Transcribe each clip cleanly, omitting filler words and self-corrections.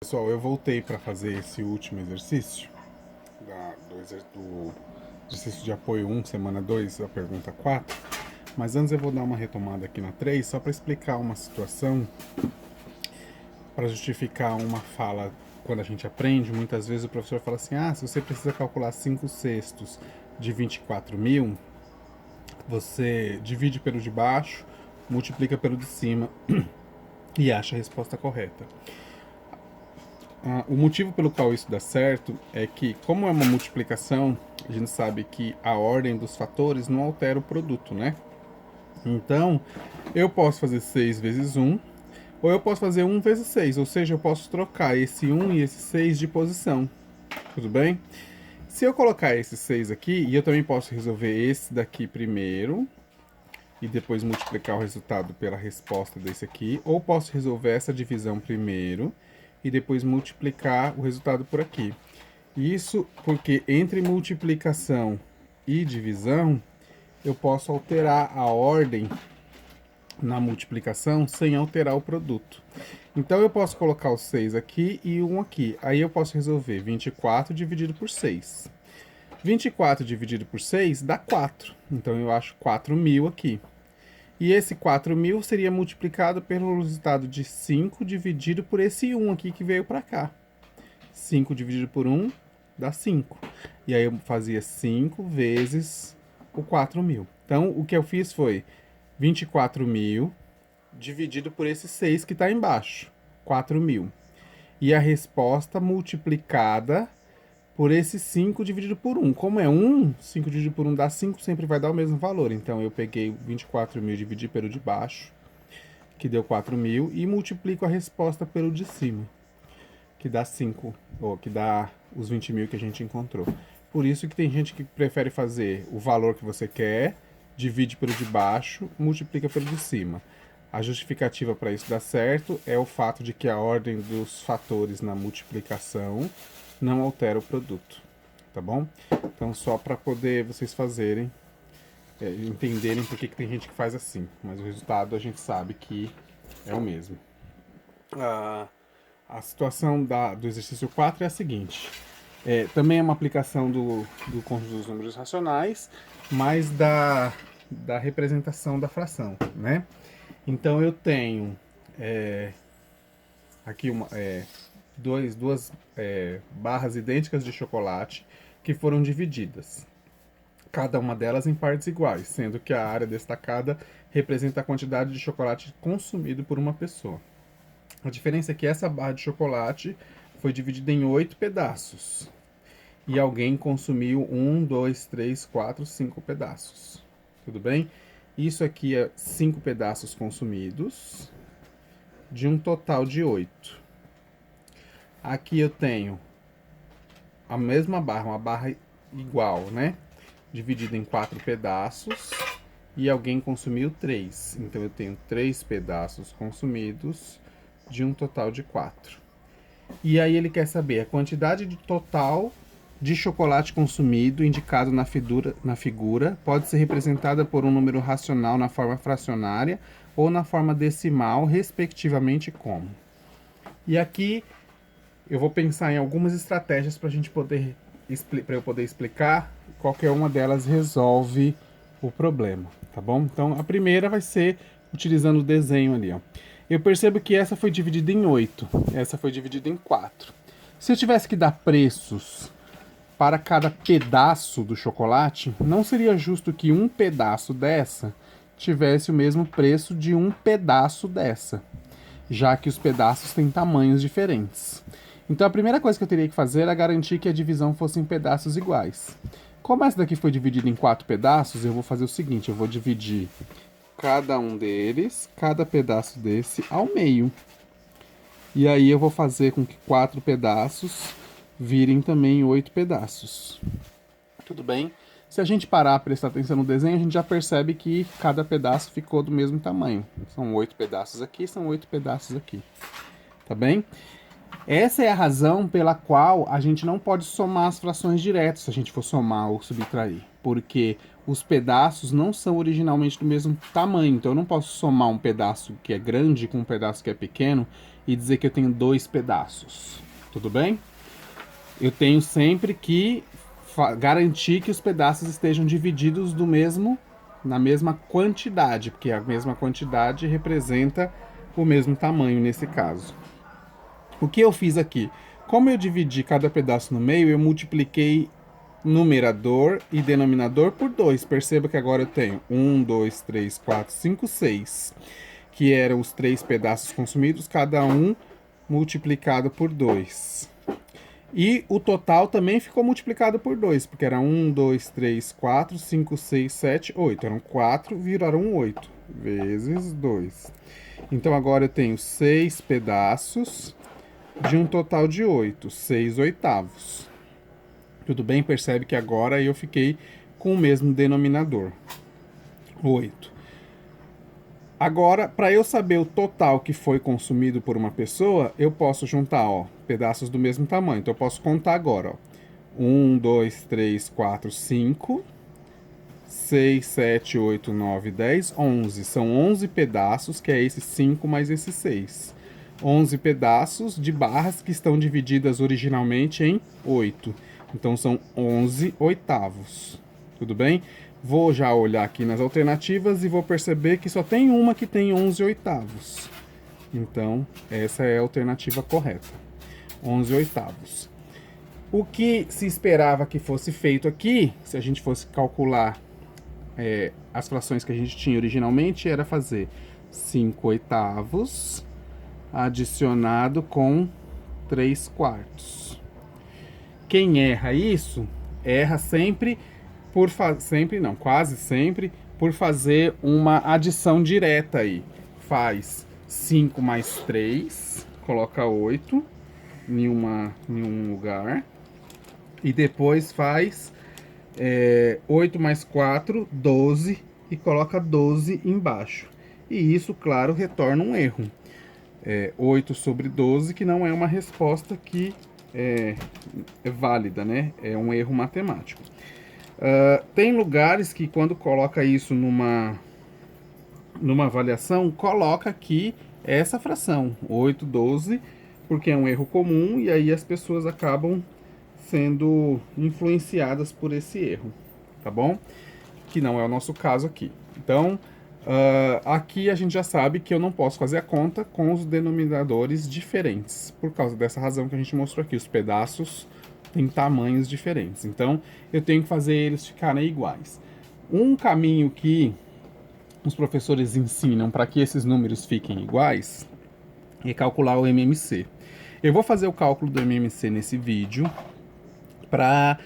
Pessoal, eu voltei para fazer esse último exercício do exercício de apoio 1, semana 2, a pergunta 4. Mas antes eu vou dar uma retomada aqui na 3, só para explicar uma situação, para justificar uma fala. Quando a gente aprende, muitas vezes o professor fala assim: se você precisa calcular 5 sextos de 24 mil, você divide pelo de baixo, multiplica pelo de cima e acha a resposta correta. O motivo pelo qual isso dá certo é que, como é uma multiplicação, a gente sabe que a ordem dos fatores não altera o produto, né? Então, eu posso fazer 6 vezes 1, ou eu posso fazer 1 vezes 6, ou seja, eu posso trocar esse 1 e esse 6 de posição, tudo bem? Se eu colocar esse 6 aqui, e eu também posso resolver esse daqui primeiro, e depois multiplicar o resultado pela resposta desse aqui, ou posso resolver essa divisão primeiro, e depois multiplicar o resultado por aqui. Isso porque entre multiplicação e divisão, eu posso alterar a ordem na multiplicação sem alterar o produto. Então eu posso colocar o 6 aqui e 1 aqui. Aí eu posso resolver 24 dividido por 6. 24 dividido por 6 dá 4. Então eu acho 4.000 aqui. E esse 4.000 seria multiplicado pelo resultado de 5 dividido por esse 1 aqui que veio para cá. 5 dividido por 1 dá 5. E aí eu fazia 5 vezes o 4.000. Então, o que eu fiz foi 24.000 dividido por esse 6 que está embaixo, 4.000. E a resposta multiplicada por esse 5 dividido por 1. Como é 1, 5 dividido por 1 dá 5, sempre vai dar o mesmo valor. Então, eu peguei 24.000 dividido pelo de baixo, que deu 4.000, e multiplico a resposta pelo de cima, que dá 5, ou que dá os 20.000 que a gente encontrou. Por isso que tem gente que prefere fazer o valor que você quer, divide pelo de baixo, multiplica pelo de cima. A justificativa para isso dar certo é o fato de que a ordem dos fatores na multiplicação não altera o produto, tá bom? Então, só para poder vocês fazerem, entenderem por que tem gente que faz assim, mas o resultado a gente sabe que é o mesmo. A situação do exercício 4 é a seguinte. Também é uma aplicação do conjunto dos números racionais, mas da representação da fração, né? Então eu tenho aqui duas barras idênticas de chocolate que foram divididas. Cada uma delas em partes iguais, sendo que a área destacada representa a quantidade de chocolate consumido por uma pessoa. A diferença é que essa barra de chocolate foi dividida em 8 pedaços. E alguém consumiu 1, 2, 3, 4, 5 pedaços. Tudo bem? Isso aqui é 5 pedaços consumidos, de um total de 8. Aqui eu tenho a mesma barra, uma barra igual, né? Dividida em 4 pedaços, e alguém consumiu 3. Então eu tenho 3 pedaços consumidos, de um total de 4. E aí ele quer saber a quantidade de total de chocolate consumido indicado na figura pode ser representada por um número racional na forma fracionária ou na forma decimal, respectivamente como. E aqui eu vou pensar em algumas estratégias para eu poder explicar. Qualquer uma delas resolve o problema, tá bom? Então a primeira vai ser utilizando o desenho ali, ó. Eu percebo que essa foi dividida em 8, essa foi dividida em 4. Se eu tivesse que dar preços para cada pedaço do chocolate, não seria justo que um pedaço dessa tivesse o mesmo preço de um pedaço dessa, já que os pedaços têm tamanhos diferentes. Então a primeira coisa que eu teria que fazer era garantir que a divisão fosse em pedaços iguais. Como essa daqui foi dividida em 4 pedaços, eu vou fazer o seguinte, eu vou dividir cada um deles, cada pedaço desse, ao meio. E aí eu vou fazer com que 4 pedaços virem também 8 pedaços. Tudo bem? Se a gente parar a prestar atenção no desenho, a gente já percebe que cada pedaço ficou do mesmo tamanho. São 8 pedaços aqui, são 8 pedaços aqui. Tá bem? Essa é a razão pela qual a gente não pode somar as frações diretas se a gente for somar ou subtrair. Porque os pedaços não são originalmente do mesmo tamanho. Então eu não posso somar um pedaço que é grande com um pedaço que é pequeno e dizer que eu tenho 2 pedaços. Tudo bem? Eu tenho sempre que garantir que os pedaços estejam divididos na mesma quantidade, porque a mesma quantidade representa o mesmo tamanho nesse caso. O que eu fiz aqui? Como eu dividi cada pedaço no meio, eu multipliquei numerador e denominador por 2. Perceba que agora eu tenho 1, 2, 3, 4, 5, 6, que eram os 3 pedaços consumidos, cada um multiplicado por 2. E o total também ficou multiplicado por 2, porque era 1, 2, 3, 4, 5, 6, 7, 8. Eram 4, viraram 8, vezes 2. Então agora eu tenho 6 pedaços de um total de 8, 6 oitavos. Tudo bem? Percebe que agora eu fiquei com o mesmo denominador, 8. Agora, para eu saber o total que foi consumido por uma pessoa, eu posso juntar, ó, pedaços do mesmo tamanho. Então eu posso contar agora, ó. 1, 2, 3, 4, 5, 6, 7, 8, 9, 10, 11. São 11 pedaços, que é esse 5 mais esse 6. 11 pedaços de barras que estão divididas originalmente em 8. Então são 11 oitavos. Tudo bem? Vou já olhar aqui nas alternativas e vou perceber que só tem uma que tem 11 oitavos. Então, essa é a alternativa correta. 11 oitavos. O que se esperava que fosse feito aqui, se a gente fosse calcular as frações que a gente tinha originalmente, era fazer 5 oitavos adicionado com 3 quartos. Quem erra isso, erra sempre quase sempre, por fazer uma adição direta aí. Faz 5 mais 3, coloca 8 em um lugar. E depois faz 8 mais 4, 12, e coloca 12 embaixo. E isso, claro, retorna um erro. 8 sobre 12, que não é uma resposta que é válida, né? É um erro matemático. Tem lugares que quando coloca isso numa avaliação, coloca aqui essa fração, 8, 12, porque é um erro comum e aí as pessoas acabam sendo influenciadas por esse erro, tá bom? Que não é o nosso caso aqui. Então, aqui a gente já sabe que eu não posso fazer a conta com os denominadores diferentes, por causa dessa razão que a gente mostrou aqui, os pedaços têm tamanhos diferentes. Então, eu tenho que fazer eles ficarem iguais. Um caminho que os professores ensinam para que esses números fiquem iguais é calcular o MMC. Eu vou fazer o cálculo do MMC nesse vídeo para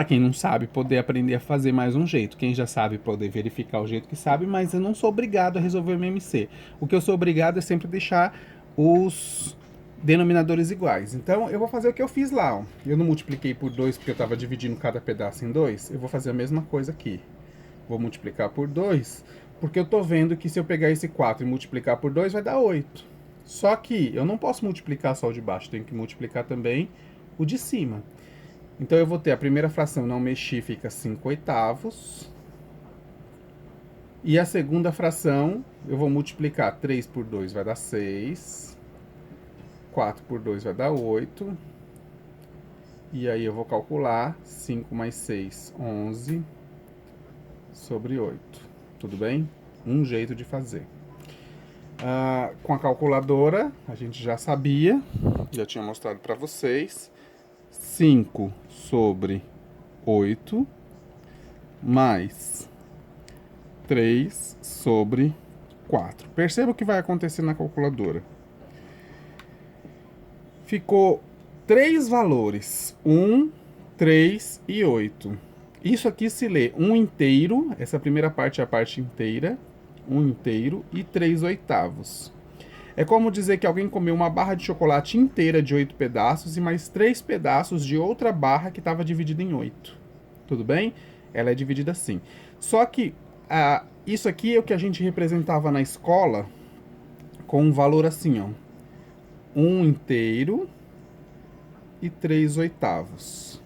quem não sabe poder aprender a fazer mais um jeito. Quem já sabe poder verificar o jeito que sabe, mas eu não sou obrigado a resolver o MMC. O que eu sou obrigado é sempre deixar os denominadores iguais. Então, eu vou fazer o que eu fiz lá, ó. Eu não multipliquei por 2 porque eu estava dividindo cada pedaço em 2. Eu vou fazer a mesma coisa aqui. Vou multiplicar por 2, porque eu estou vendo que se eu pegar esse 4 e multiplicar por 2, vai dar 8. Só que eu não posso multiplicar só o de baixo, tenho que multiplicar também o de cima. Então, eu vou ter a primeira fração, não mexi, fica 5 oitavos. E a segunda fração, eu vou multiplicar 3 por 2, vai dar 6. 4 por 2 vai dar 8. E aí eu vou calcular 5 mais 6, 11 sobre 8. Tudo bem? Um jeito de fazer. Com a calculadora, a gente já sabia, já tinha mostrado para vocês. 5 sobre 8 mais 3 sobre 4. Perceba o que vai acontecer na calculadora. Ficou 3 valores, 1, 3 e 8. Isso aqui se lê 1 inteiro, essa primeira parte é a parte inteira, 1 inteiro e 3 oitavos. É como dizer que alguém comeu uma barra de chocolate inteira de 8 pedaços e mais 3 pedaços de outra barra que estava dividida em 8. Tudo bem? Ela é dividida assim. Só que isso aqui é o que a gente representava na escola com um valor assim, ó. 1 inteiro e 3 oitavos.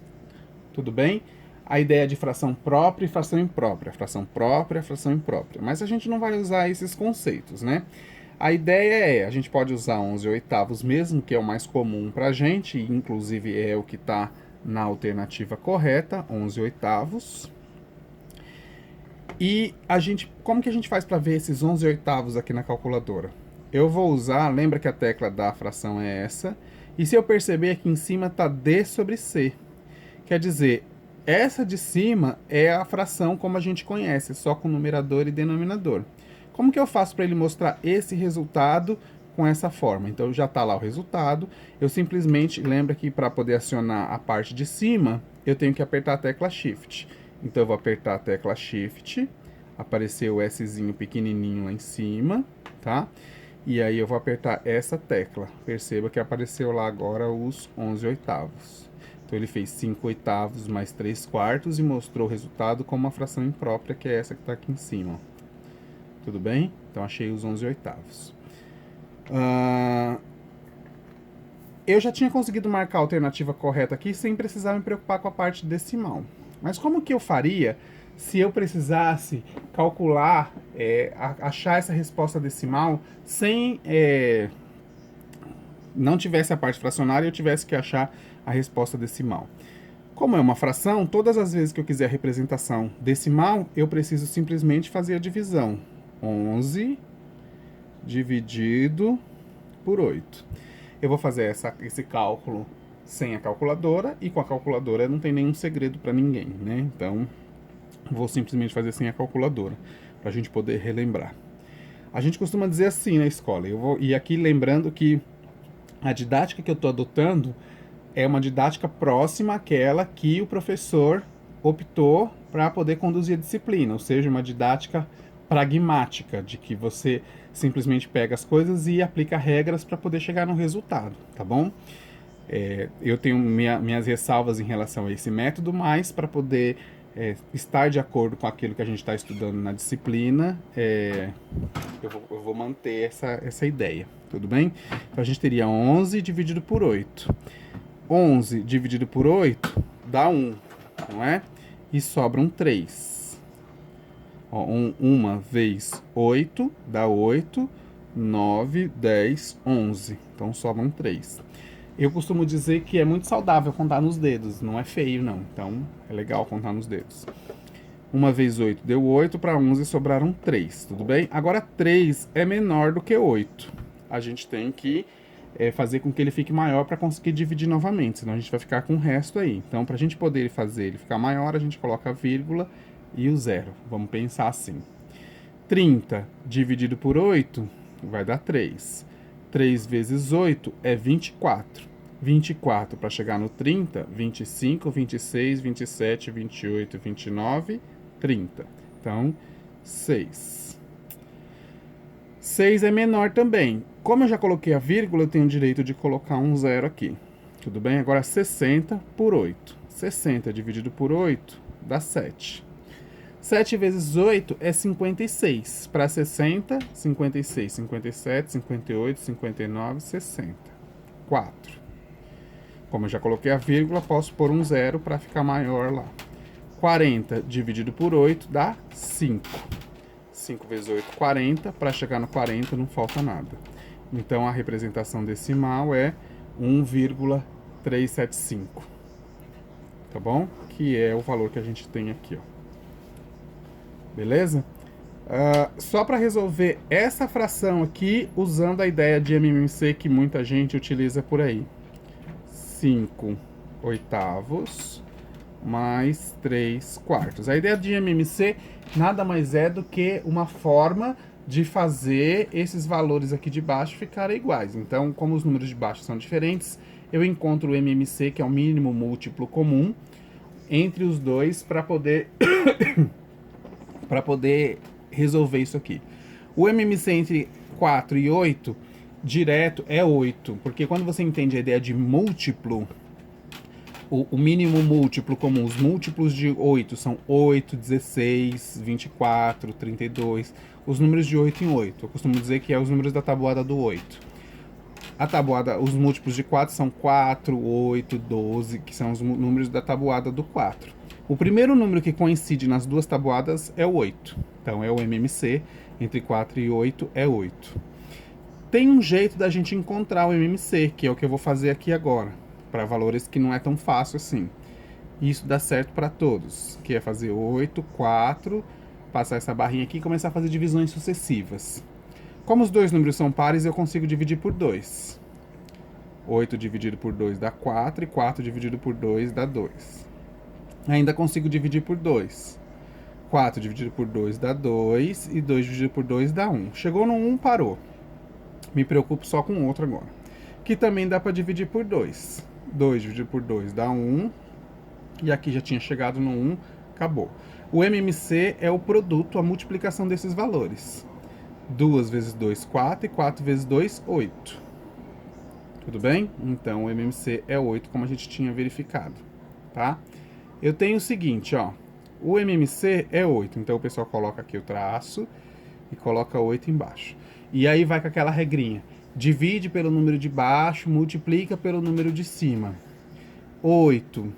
Tudo bem? A ideia de fração própria e fração imprópria. Fração própria, fração imprópria. Mas a gente não vai usar esses conceitos, né? A ideia é, a gente pode usar 11 oitavos mesmo, que é o mais comum pra gente, inclusive é o que está na alternativa correta, 11 oitavos. E como que a gente faz para ver esses 11 oitavos aqui na calculadora? Eu vou usar, lembra que a tecla da fração é essa, e se eu perceber aqui em cima está D sobre C. Quer dizer, essa de cima é a fração como a gente conhece, só com numerador e denominador. Como que eu faço para ele mostrar esse resultado com essa forma? Então já está lá o resultado, eu simplesmente, lembra que para poder acionar a parte de cima, eu tenho que apertar a tecla Shift. Então eu vou apertar a tecla Shift, apareceu o Szinho pequenininho lá em cima, tá? E aí eu vou apertar essa tecla. Perceba que apareceu lá agora os 11 oitavos. Então ele fez 5 oitavos mais 3 quartos e mostrou o resultado como uma fração imprópria, que é essa que está aqui em cima. Tudo bem? Então achei os 11 oitavos. Eu já tinha conseguido marcar a alternativa correta aqui sem precisar me preocupar com a parte decimal. Mas como que eu faria se eu precisasse calcular, achar essa resposta decimal sem não tivesse a parte fracionária e eu tivesse que achar a resposta decimal? Como é uma fração, todas as vezes que eu quiser a representação decimal, eu preciso simplesmente fazer a divisão. 11 dividido por 8. Eu vou fazer esse cálculo sem a calculadora, e com a calculadora não tem nenhum segredo para ninguém, né? Então, vou simplesmente fazer sem a calculadora, para a gente poder relembrar. A gente costuma dizer assim na escola, e aqui lembrando que a didática que eu estou adotando é uma didática próxima àquela que o professor optou para poder conduzir a disciplina, ou seja, uma didática pragmática, de que você simplesmente pega as coisas e aplica regras para poder chegar no resultado, tá bom? Eu tenho minhas ressalvas em relação a esse método, mas para poder estar de acordo com aquilo que a gente está estudando na disciplina, eu vou manter essa ideia, tudo bem? Então a gente teria 11 dividido por 8. 11 dividido por 8 dá 1, não é? E sobram 3. Ó, 1 vezes 8 dá 8, 9, 10, 11. Então sobram 3. Eu costumo dizer que é muito saudável contar nos dedos, não é feio não. Então é legal contar nos dedos. 1 vezes 8 deu 8, para 11 sobraram 3, tudo bem? Agora 3 é menor do que 8. A gente tem que fazer com que ele fique maior para conseguir dividir novamente, senão a gente vai ficar com o resto aí. Então, para a gente poder fazer ele ficar maior, a gente coloca a vírgula e o zero. Vamos pensar assim. 30 dividido por 8 vai dar 3. 3 vezes 8 é 24. 24 para chegar no 30, 25, 26, 27, 28, 29, 30. Então, 6. 6 é menor também. Como eu já coloquei a vírgula, eu tenho o direito de colocar um zero aqui. Tudo bem? Agora 60 por 8. 60 dividido por 8 dá 7. 7 vezes 8 é 56. Para 60, 56, 57, 58, 59, 60. 4. Como eu já coloquei a vírgula, posso pôr um zero para ficar maior lá. 40 dividido por 8 dá 5. 5 vezes 8, 40. Para chegar no 40 não falta nada. Então, a representação decimal é 1,375. Tá bom? Que é o valor que a gente tem aqui, ó. Beleza? Só para resolver essa fração aqui, usando a ideia de MMC que muita gente utiliza por aí. 5 oitavos mais 3 quartos. A ideia de MMC nada mais é do que uma forma de fazer esses valores aqui de baixo ficarem iguais. Então, como os números de baixo são diferentes, eu encontro o MMC, que é o mínimo múltiplo comum, entre os dois para poder resolver isso aqui. O MMC entre 4 e 8 direto é 8, porque quando você entende a ideia de múltiplo, o mínimo múltiplo comum, os múltiplos de 8 são 8, 16, 24, 32, os números de 8 em 8. Eu costumo dizer que é os números da tabuada do 8. A tabuada, os múltiplos de 4 são 4, 8, 12, que são os números da tabuada do 4. O primeiro número que coincide nas duas tabuadas é o 8. Então é o MMC, entre 4 e 8 é 8. Tem um jeito da gente encontrar o MMC, que é o que eu vou fazer aqui agora, para valores que não é tão fácil assim. Isso dá certo para todos, que é fazer 8, 4, passar essa barrinha aqui e começar a fazer divisões sucessivas. Como os dois números são pares, eu consigo dividir por 2. 8 dividido por 2 dá 4 e 4 dividido por 2 dá 2. Ainda consigo dividir por 2. 4 dividido por 2 dá 2 e 2 dividido por 2 dá 1. Chegou no 1, parou. Me preocupo só com outro agora. Que também dá para dividir por 2. 2 dividido por 2 dá 1. E aqui já tinha chegado no 1, acabou. O MMC é o produto, a multiplicação desses valores. 2 vezes 2, 4 e 4 vezes 2, 8. Tudo bem? Então o MMC é 8, como a gente tinha verificado, tá? Eu tenho o seguinte, ó. O MMC é 8, então o pessoal coloca aqui o traço e coloca 8 embaixo. E aí vai com aquela regrinha. Divide pelo número de baixo, multiplica pelo número de cima. 8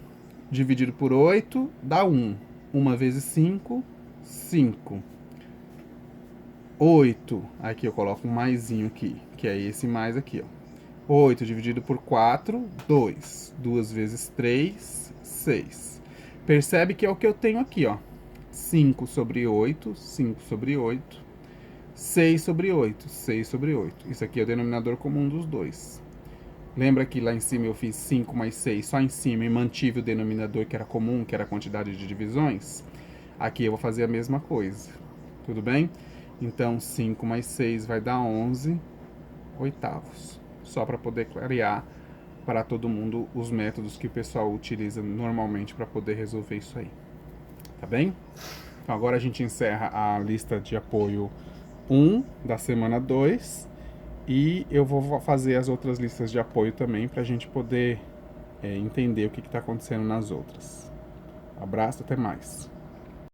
dividido por 8 dá 1. 1 vezes 5, 5. 8, aqui eu coloco um maisinho aqui, que é esse mais aqui, ó. 8 dividido por 4, 2. 2 vezes 3, 6. Percebe que é o que eu tenho aqui, ó. 5 sobre 8, 5 sobre 8. 6 sobre 8, 6 sobre 8. Isso aqui é o denominador comum dos dois. Lembra que lá em cima eu fiz 5 mais 6 só em cima e mantive o denominador que era comum, que era a quantidade de divisões? Aqui eu vou fazer a mesma coisa. Tudo bem? Então 5 mais 6 vai dar 11 oitavos. Só para poder clarear para todo mundo os métodos que o pessoal utiliza normalmente para poder resolver isso aí. Tá bem? Então agora a gente encerra a lista de apoio 1 da semana 2 e eu vou fazer as outras listas de apoio também para a gente poder entender o que está acontecendo nas outras. Abraço, até mais.